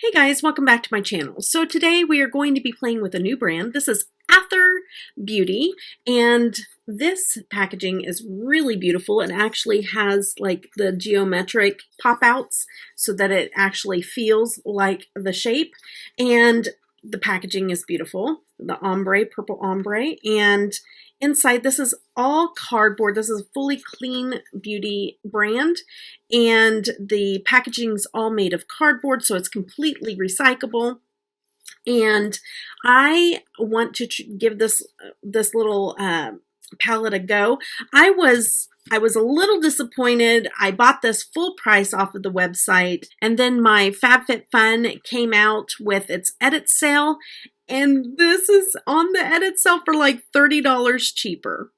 Hey guys, welcome back to my channel. So today we are going to be playing with a new brand. This is Athr Beauty, and this packaging is really beautiful. It actually has like the geometric pop outs so that it actually feels like the shape, and the packaging is beautiful. The ombre, purple ombre, and inside this is all cardboard. This is a fully clean beauty brand, and the packaging is all made of cardboard, so it's completely recyclable. And I want to give this little palette a go. I was a little disappointed. I bought this full price off of the website, and then my FabFitFun came out with its edit sale, and this is on the edit sale for like $30 cheaper.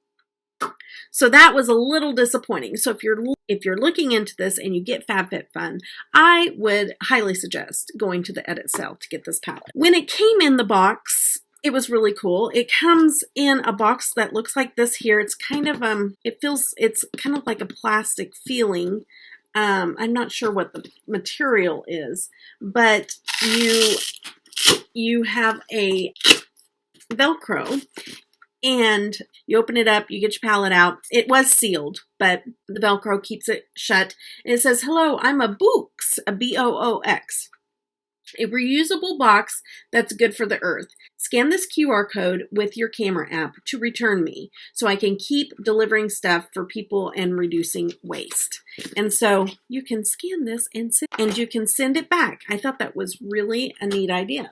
So that was a little disappointing. So if you're looking into this and you get FabFitFun, I would highly suggest going to the edit sale to get this palette. When it came in the box, it was really cool. It comes in a box that looks like this here. It's kind of it's kind of like a plastic feeling. I'm not sure what the material is, but you have a Velcro, and you open it up, you get your palette out. It was sealed, but the Velcro keeps it shut. And it says, "Hello, I'm a Boox, a B-O-O-X. A reusable box that's good for the earth. Scan this QR code with your camera app to return me so I can keep delivering stuff for people and reducing waste." And so you can scan this and you can send it back. I thought that was really a neat idea.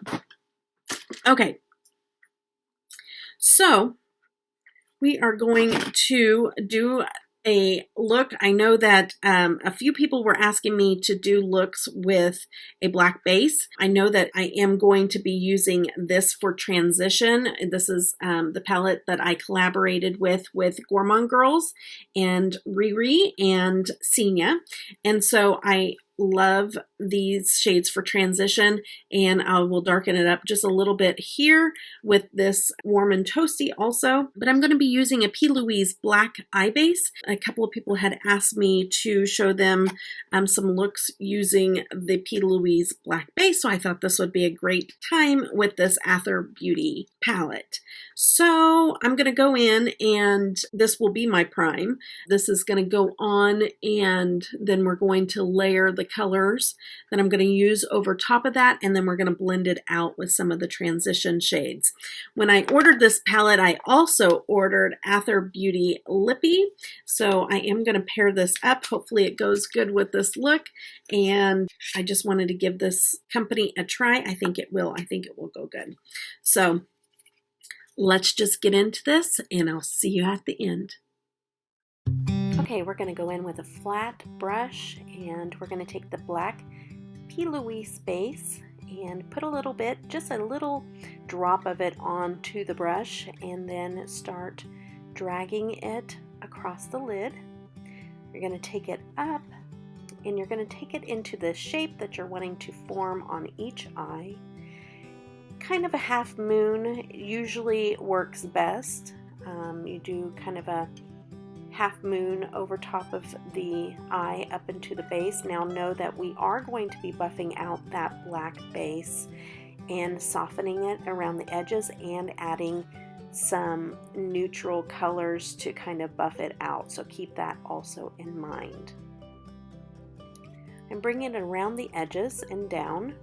Okay. So we are going to do a look. I know that a few people were asking me to do looks with a black base. I know that I am going to be using this for transition. This is the palette that I collaborated with Gourmand Girls and Riri and Senia. And so I love these shades for transition, and I will darken it up just a little bit here with this Warm and Toasty also. But I'm going to be using a P. Louise black eye base. A couple of people had asked me to show them some looks using the P. Louise black base, so I thought this would be a great time with this Athr Beauty palette. So I'm going to go in, and this will be my prime. This is going to go on, and then we're going to layer the colors that I'm going to use over top of that, and then we're going to blend it out with some of the transition shades. When I ordered this palette, I also ordered Athr Beauty Lippy, so I am going to pair this up. Hopefully it goes good with this look, and I just wanted to give this company a try. I think it will. I think it will go good. So let's just get into this, and I'll see you at the end. Okay, we're going to go in with a flat brush, and we're going to take the black P. Louise base and put a little bit, just a little drop of it onto the brush, and then start dragging it across the lid. You're going to take it up, and you're going to take it into the shape that you're wanting to form on each eye. Kind of a half moon usually works best. You do kind of a half moon over top of the eye up into the base. Now know that we are going to be buffing out that black base and softening it around the edges and adding some neutral colors to kind of buff it out. So keep that also in mind. I'm bringing it around the edges and down.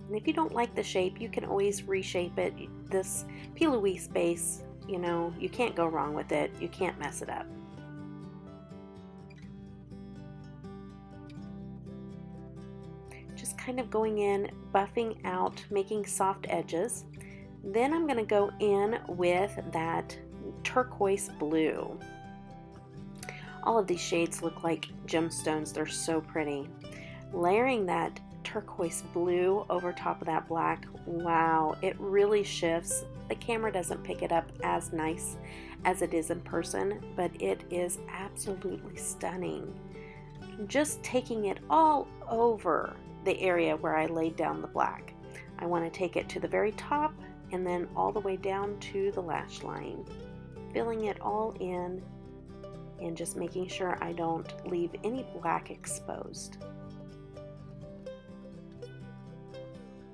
And if you don't like the shape, you can always reshape it. This P. Louise base, you know, you can't go wrong with it. You can't mess it up. Just kind of going in, buffing out, making soft edges. Then I'm going to go in with that turquoise blue. All of these shades look like gemstones. They're so pretty. Layering that turquoise blue over top of that black. Wow, it really shifts. The camera doesn't pick it up as nice as it is in person, but it is absolutely stunning. Just taking it all over the area where I laid down the black. I want to take it to the very top and then all the way down to the lash line, filling it all in and just making sure I don't leave any black exposed.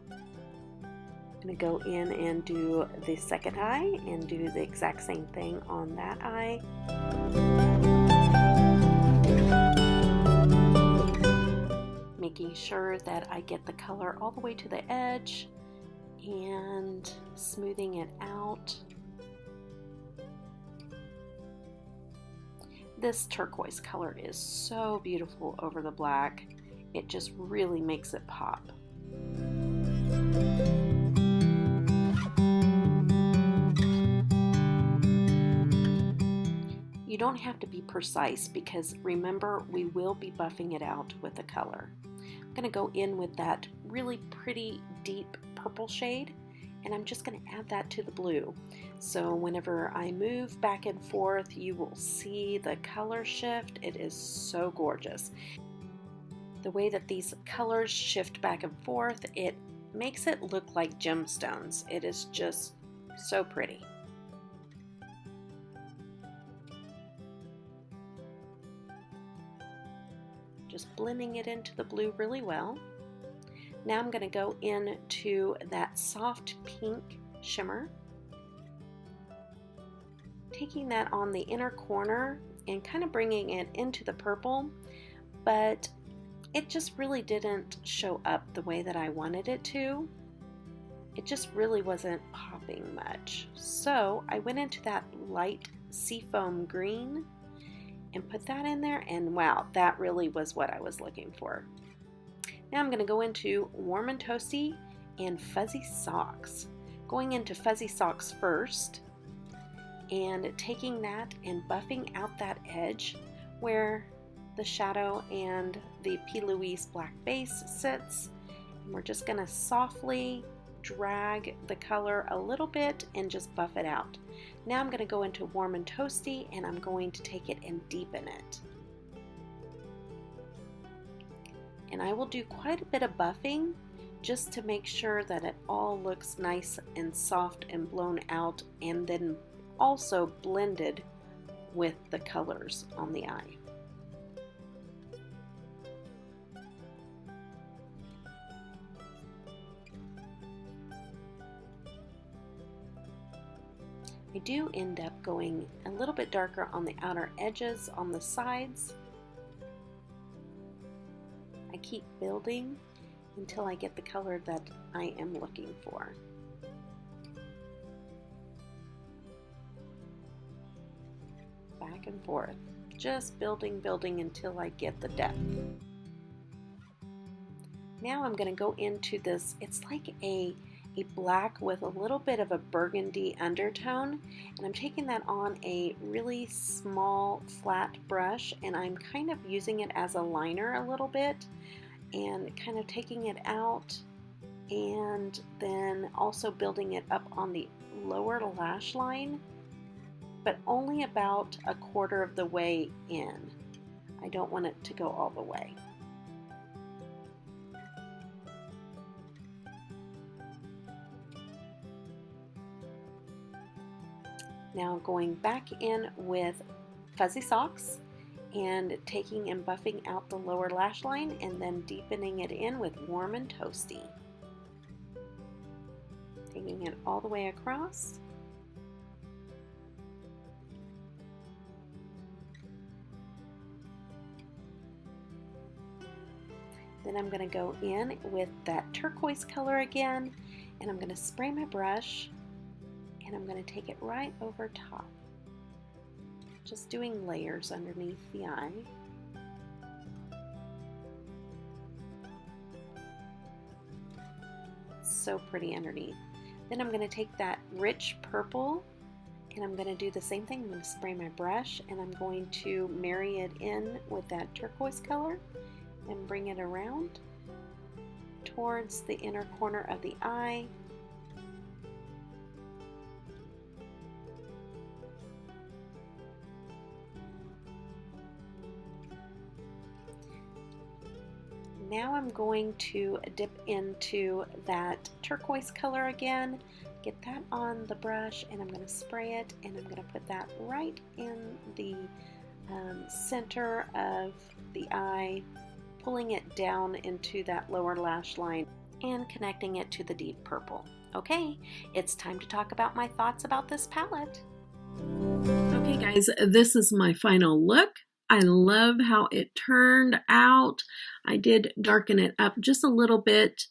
I'm going to go in and do the second eye and do the exact same thing on that eye. Making sure that I get the color all the way to the edge and smoothing it out. This turquoise color is so beautiful over the black. It just really makes it pop. You don't have to be precise because remember, we will be buffing it out with the color. I'm going to go in with that really pretty deep purple shade, and I'm just going to add that to the blue. So whenever I move back and forth, you will see the color shift. It is so gorgeous. The way that these colors shift back and forth, it makes it look like gemstones. It is just so pretty. Just blending it into the blue really well. Now I'm going to go into that soft pink shimmer, taking that on the inner corner and kind of bringing it into the purple, but it just really didn't show up the way that I wanted it to. It just really wasn't popping much. So I went into that light seafoam green and put that in there, and wow, that really was what I was looking for. Now I'm going to go into Warm and Toasty and Fuzzy Socks. Going into Fuzzy Socks first and taking that and buffing out that edge where the shadow and the P. Louise black base sits. And we're just going to softly drag the color a little bit and just buff it out. Now I'm going to go into Warm and Toasty and I'm going to take it and deepen it. And I will do quite a bit of buffing just to make sure that it all looks nice and soft and blown out, and then also blended with the colors on the eye. I do end up going a little bit darker on the outer edges, on the sides. I keep building until I get the color that I am looking for. Back and forth, just building until I get the depth. Now I'm going to go into this, it's like a black with a little bit of a burgundy undertone, and I'm taking that on a really small flat brush, and I'm kind of using it as a liner a little bit and kind of taking it out, and then also building it up on the lower lash line, but only about a quarter of the way in. I don't want it to go all the way. Now going back in with Fuzzy Socks and taking and buffing out the lower lash line and then deepening it in with Warm and Toasty. Taking it all the way across. Then I'm going to go in with that turquoise color again, and I'm going to spray my brush, and I'm going to take it right over top, just doing layers underneath the eye. It's so pretty underneath. Then I'm going to take that rich purple and I'm going to do the same thing. I'm going to spray my brush and I'm going to marry it in with that turquoise color and bring it around towards the inner corner of the eye. Now I'm going to dip into that turquoise color again, get that on the brush, and I'm going to spray it, and I'm going to put that right in the center of the eye, pulling it down into that lower lash line and connecting it to the deep purple. Okay, it's time to talk about my thoughts about this palette. Okay guys, this is my final look. I love how it turned out. I did darken it up just a little bit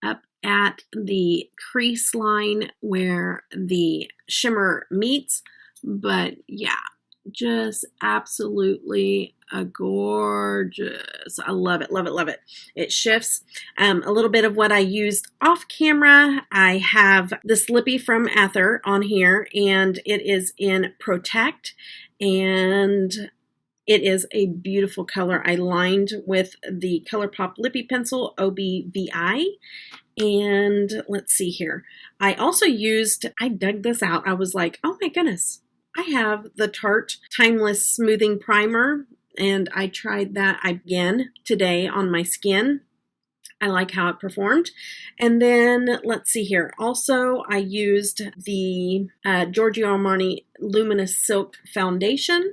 up at the crease line where the shimmer meets, but yeah, just absolutely gorgeous. I love it, love it, love it. It shifts. A little bit of what I used off camera. I have this lippy from Athr on here, and it is in Protect, and it is a beautiful color. I lined with the ColourPop Lippy Pencil OBVI. And let's see here. I also used, I dug this out. I was like, oh my goodness. I have the Tarte Timeless Smoothing Primer, and I tried that again today on my skin. I like how it performed. And then let's see here. Also, I used the Giorgio Armani Luminous Silk Foundation.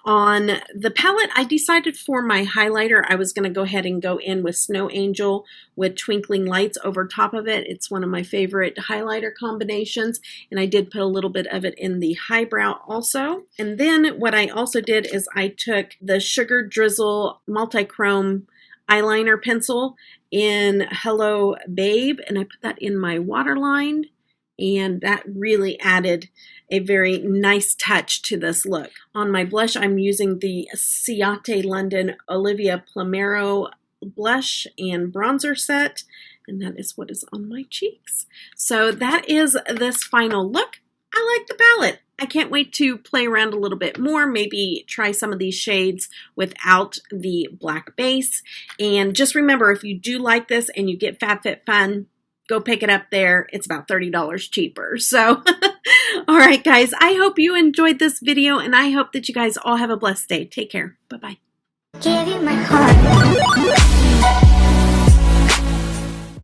On the palette, I decided for my highlighter, I was going to go ahead and go in with Snow Angel with Twinkling Lights over top of it. It's one of my favorite highlighter combinations, and I did put a little bit of it in the highbrow also. And then what I also did is I took the Sugar Drizzle Multichrome eyeliner pencil in Hello Babe, and I put that in my waterline, and that really added a very nice touch to this look. On my blush, I'm using the Ciate London Olivia Plumero blush and bronzer set, and that is what is on my cheeks. So that is this final look. I like the palette. I can't wait to play around a little bit more, maybe try some of these shades without the black base. And just remember, if you do like this and you get FabFitFun, go pick it up there. It's about $30 cheaper. So, all right, guys, I hope you enjoyed this video, and I hope that you guys all have a blessed day. Take care. Bye-bye. Give you my heart.